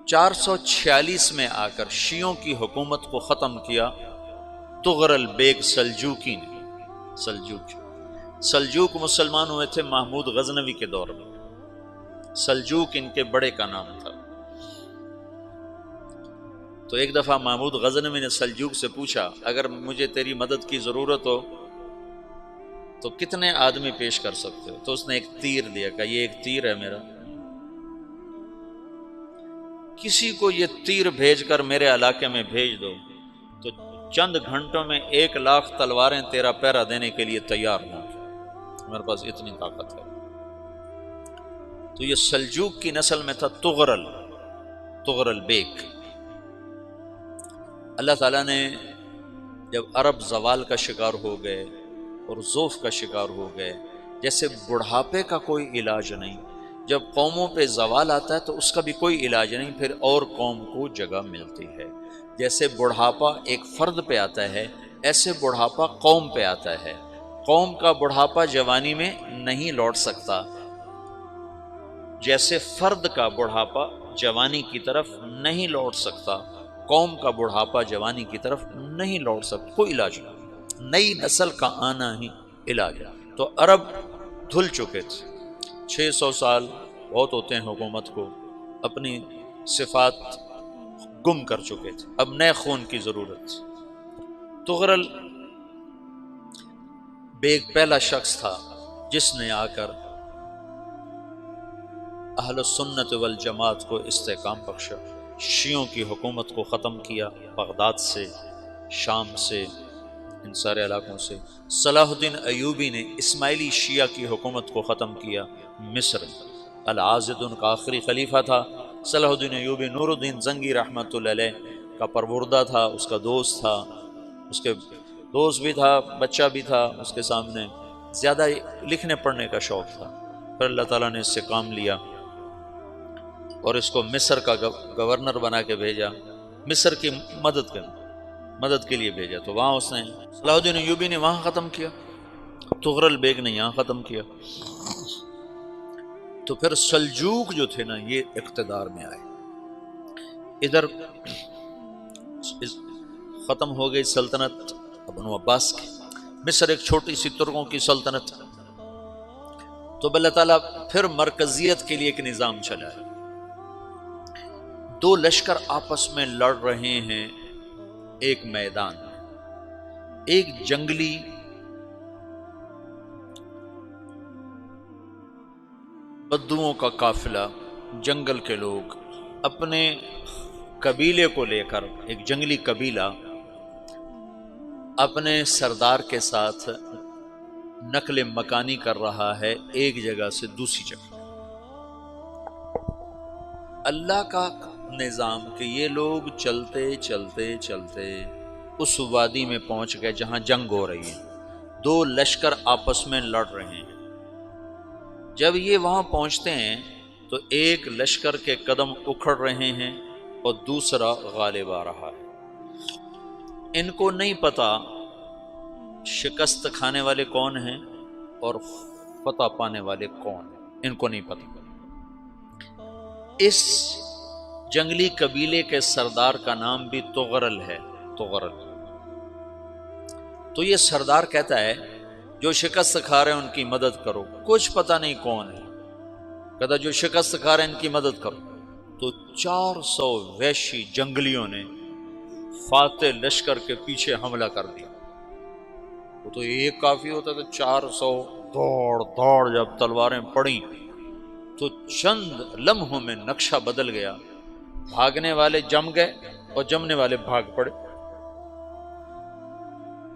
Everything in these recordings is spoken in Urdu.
446 میں آ کر شیعوں کی حکومت کو ختم کیا تغرل بیگ سلجوکی نے۔ سلجوک مسلمان ہوئے تھے محمود غزنوی کے دور میں، سلجوک ان کے بڑے کا نام تھا۔ تو ایک دفعہ محمود غزنوی نے سلجوک سے پوچھا اگر مجھے تیری مدد کی ضرورت ہو تو کتنے آدمی پیش کر سکتے ہو؟ تو اس نے ایک تیر دیا، کہا یہ ایک تیر ہے میرا، کسی کو یہ تیر بھیج کر میرے علاقے میں بھیج دو تو چند گھنٹوں میں 1,00,000 تلواریں تیرا پیرا دینے کے لیے تیار ہوں، میرے پاس اتنی طاقت ہے۔ تو یہ سلجوک کی نسل میں تھا تغرل بیگ۔ اللہ تعالیٰ نے جب عرب زوال کا شکار ہو گئے اور ضعف کا شکار ہو گئے، جیسے بڑھاپے کا کوئی علاج نہیں، جب قوموں پہ زوال آتا ہے تو اس کا بھی کوئی علاج نہیں، پھر اور قوم کو جگہ ملتی ہے۔ جیسے بڑھاپا ایک فرد پہ آتا ہے، ایسے بڑھاپا قوم پہ آتا ہے۔ قوم کا بڑھاپا جوانی میں نہیں لوٹ سکتا، جیسے فرد کا بڑھاپا جوانی کی طرف نہیں لوٹ سکتا، قوم کا بڑھاپا جوانی کی طرف نہیں لوٹ سکتا، کوئی علاج نہیں، نئی نسل کا آنا ہی علاج ہے۔ تو عرب دھل چکے تھے، 600 سال بہت ہوتے ہیں حکومت کو، اپنی صفات گم کر چکے تھے، اب نئے خون کی ضرورت تھی۔ تغرل بیگ پہلا شخص تھا جس نے آ کر اہل سنت والجماعت کو استحکام بخشا، شیعوں کی حکومت کو ختم کیا، بغداد سے، شام سے، ان سارے علاقوں سے۔ صلاح الدین ایوبی نے اسماعیلی شیعہ کی حکومت کو ختم کیا، مصر۔ العاضد ان کا آخری خلیفہ تھا۔ صلاح الدین ایوبی نور الدین زنگی رحمۃ اللہ علیہ کا پروردہ تھا، اس کا دوست تھا، اس کے دوست بھی تھا، بچہ بھی تھا اس کے سامنے، زیادہ لکھنے پڑھنے کا شوق تھا۔ پھر اللہ تعالیٰ نے اس سے کام لیا اور اس کو مصر کا گورنر بنا کے بھیجا، مصر کی مدد کے لیے بھیجا۔ تو وہاں اس نے صلاح الدین ایوبی نے وہاں ختم کیا، تغرل بیگ نے یہاں ختم کیا۔ تو پھر سلجوک جو تھے نا یہ اقتدار میں آئے، ادھر ختم ہو گئی سلطنت بنو عباس کی، مصر ایک چھوٹی سی ترکوں کی سلطنت۔ تو اللہ تعالیٰ پھر مرکزیت کے لیے ایک نظام چلائے، دو لشکر آپس میں لڑ رہے ہیں ایک میدان میں، ایک جنگلی بدوؤں کا قافلہ، جنگل کے لوگ اپنے قبیلے کو لے کر، ایک جنگلی قبیلہ اپنے سردار کے ساتھ نقل مکانی کر رہا ہے ایک جگہ سے دوسری جگہ۔ اللہ کا نظام کہ یہ لوگ چلتے چلتے چلتے اس وادی میں پہنچ گئے جہاں جنگ ہو رہی ہے، دو لشکر آپس میں لڑ رہے ہیں۔ جب یہ وہاں پہنچتے ہیں تو ایک لشکر کے قدم اکھڑ رہے ہیں اور دوسرا غالب آ رہا ہے۔ ان کو نہیں پتا شکست کھانے والے کون ہیں اور فتح پانے والے کون ہیں، ان کو نہیں پتا۔ اس جنگلی قبیلے کے سردار کا نام بھی تغرل ہے، تغرل۔ تو یہ سردار کہتا ہے جو شکست کھا رہے ہیں ان کی مدد کرو، کچھ پتہ نہیں کون ہے، کہتا جو شکست کھا رہے ہیں ان کی مدد کرو۔ تو 400 وحشی جنگلیوں نے فاتح لشکر کے پیچھے حملہ کر دیا۔ وہ تو ایک کافی ہوتا تھا، 400 دوڑ جب تلواریں پڑیں تو چند لمحوں میں نقشہ بدل گیا، بھاگنے والے جم گئے اور جمنے والے بھاگ پڑے۔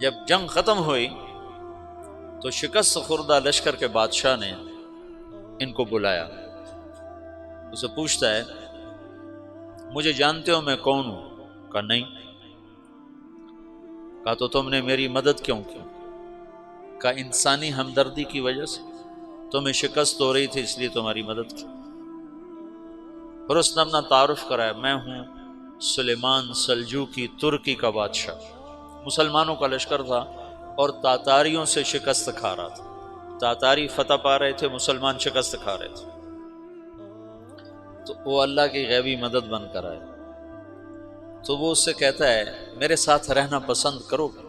جب جنگ ختم ہوئی تو شکست خوردہ لشکر کے بادشاہ نے ان کو بلایا، اسے پوچھتا ہے مجھے جانتے ہو میں کون ہوں؟ کہا نہیں۔ کہا تو تم نے میری مدد کیوں کی؟ کہا انسانی ہمدردی کی وجہ سے، تمہیں شکست ہو رہی تھی اس لیے تمہاری مدد کی۔ پھر اس نے اپنا تعارف کرایا، میں ہوں سلیمان سلجوکی، ترکی کا بادشاہ۔ مسلمانوں کا لشکر تھا اور تاتاریوں سے شکست کھا رہا تھا، تاتاری فتح پا رہے تھے، مسلمان شکست کھا رہے تھے۔ تو وہ اللہ کی غیبی مدد بن کر آئے، تو وہ اس سے کہتا ہے میرے ساتھ رہنا پسند کرو گے؟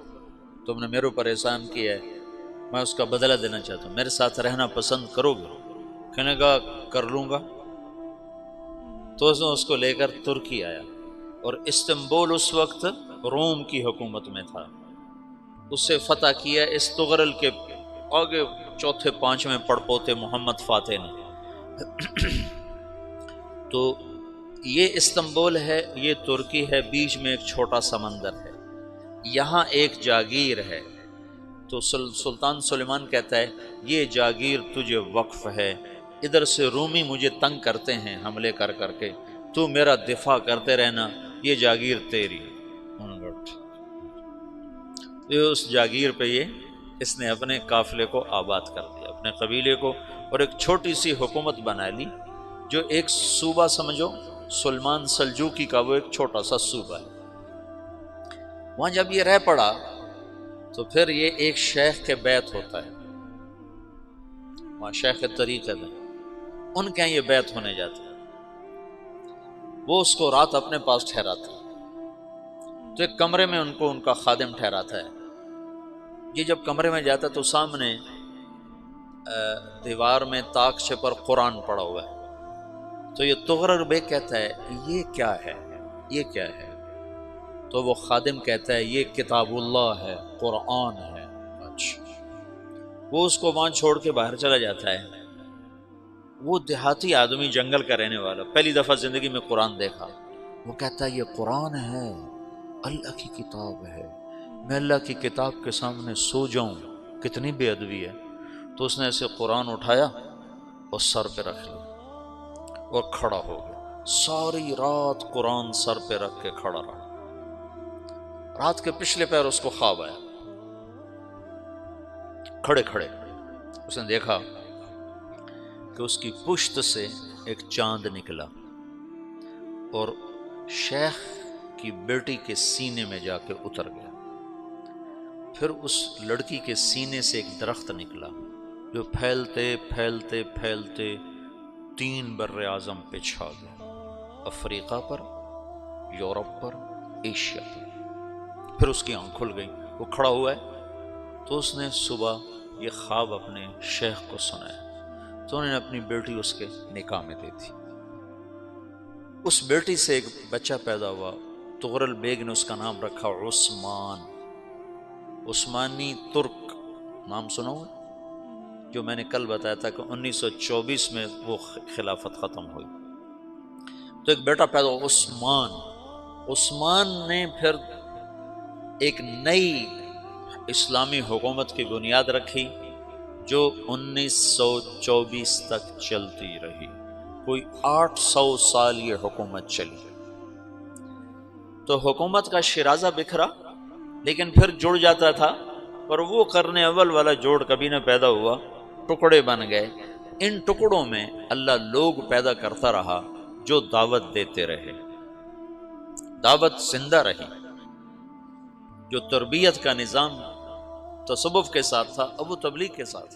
تم نے میرے اوپر احسان کیا ہے، میں اس کا بدلہ دینا چاہتا ہوں، میرے ساتھ رہنا پسند کرو گے؟ کہنے کا کر لوں گا۔ تو اس کو لے کر ترکی آیا، اور استنبول اس وقت روم کی حکومت میں تھا، اسے فتح کیا اس تغرل کے آگے چوتھے پانچویں پڑپوتے محمد فاتح نے۔ تو یہ استنبول ہے، یہ ترکی ہے، بیچ میں ایک چھوٹا سمندر ہے، یہاں ایک جاگیر ہے۔ تو سلطان سلیمان کہتا ہے یہ جاگیر تجھے وقف ہے، ادھر سے رومی مجھے تنگ کرتے ہیں حملے کر کر کے، تو میرا دفاع کرتے رہنا، یہ جاگیر تیری۔ یہ اس جاگیر پہ اس نے اپنے قافلے کو آباد کر دیا، اپنے قبیلے کو، اور ایک چھوٹی سی حکومت بنا لی، جو ایک صوبہ سمجھو سلمان سلجوقی کا، وہ ایک چھوٹا سا صوبہ ہے۔ وہاں جب یہ رہ پڑا تو پھر یہ ایک شیخ کے بیعت ہوتا ہے، وہاں شیخ طریقت ہے، ان کے یہ بیعت ہونے جاتا ہے، وہ اس کو رات اپنے پاس ٹھہراتا ہے، تو ایک کمرے میں ان کو ان کا خادم ٹھہراتا ہے۔ یہ جب کمرے میں جاتا ہے تو سامنے دیوار میں تاکچے پر قرآن پڑا ہوا ہے، تو یہ تغرل بیگ کہتا ہے یہ کیا ہے، یہ کیا ہے؟ تو وہ خادم کہتا ہے یہ کتاب اللہ ہے، قرآن ہے۔ اچھا، وہ اس کو وہاں چھوڑ کے باہر چلا جاتا ہے۔ وہ دیہاتی آدمی، جنگل کا رہنے والا، پہلی دفعہ زندگی میں قرآن دیکھا، وہ کہتا ہے یہ قرآن ہے، اللہ کی کتاب ہے، میں اللہ کی کتاب کے سامنے سو جاؤں، کتنی بے ادبی ہے۔ تو اس نے ایسے قرآن اٹھایا اور سر پہ رکھ لیا اور کھڑا ہو گیا، ساری رات قرآن سر پہ رکھ کے کھڑا رہا۔ رات کے پچھلے پہر اس کو خواب آیا، کھڑے کھڑے اس نے دیکھا کہ اس کی پشت سے ایک چاند نکلا اور شیخ کی بیٹی کے سینے میں جا کے اتر گیا۔ پھر اس لڑکی کے سینے سے ایک درخت نکلا جو پھیلتے پھیلتے پھیلتے 3 بر اعظم پہ چھا گیا، افریقہ پر، یورپ پر، ایشیا پر۔ پھر اس کی آنکھ کھل گئی، وہ کھڑا ہوا ہے، تو اس نے صبح یہ خواب اپنے شیخ کو سنایا، تو انہوں نے اپنی بیٹی اس کے نکاح میں دے دی۔ اس بیٹی سے ایک بچہ پیدا ہوا، تغرل بیگ نے اس کا نام رکھا عثمان، عثمانی ترک نام سنا ہوا، جو میں نے کل بتایا تھا کہ 1924 میں وہ خلافت ختم ہوئی۔ تو ایک بیٹا پیدا ہوا عثمان۔ عثمان نے پھر ایک نئی اسلامی حکومت کی بنیاد رکھی جو 1924 تک چلتی رہی، کوئی 800 سال یہ حکومت چلی۔ تو حکومت کا شیرازہ بکھرا، لیکن پھر جڑ جاتا تھا، پر وہ قرن اول والا جوڑ کبھی نہ پیدا ہوا، ٹکڑے بن گئے۔ ان ٹکڑوں میں اللہ لوگ پیدا کرتا رہا جو دعوت دیتے رہے، دعوت زندہ رہی۔ جو تربیت کا نظام تصوف کے ساتھ تھا اب وہ تبلیغ کے ساتھ۔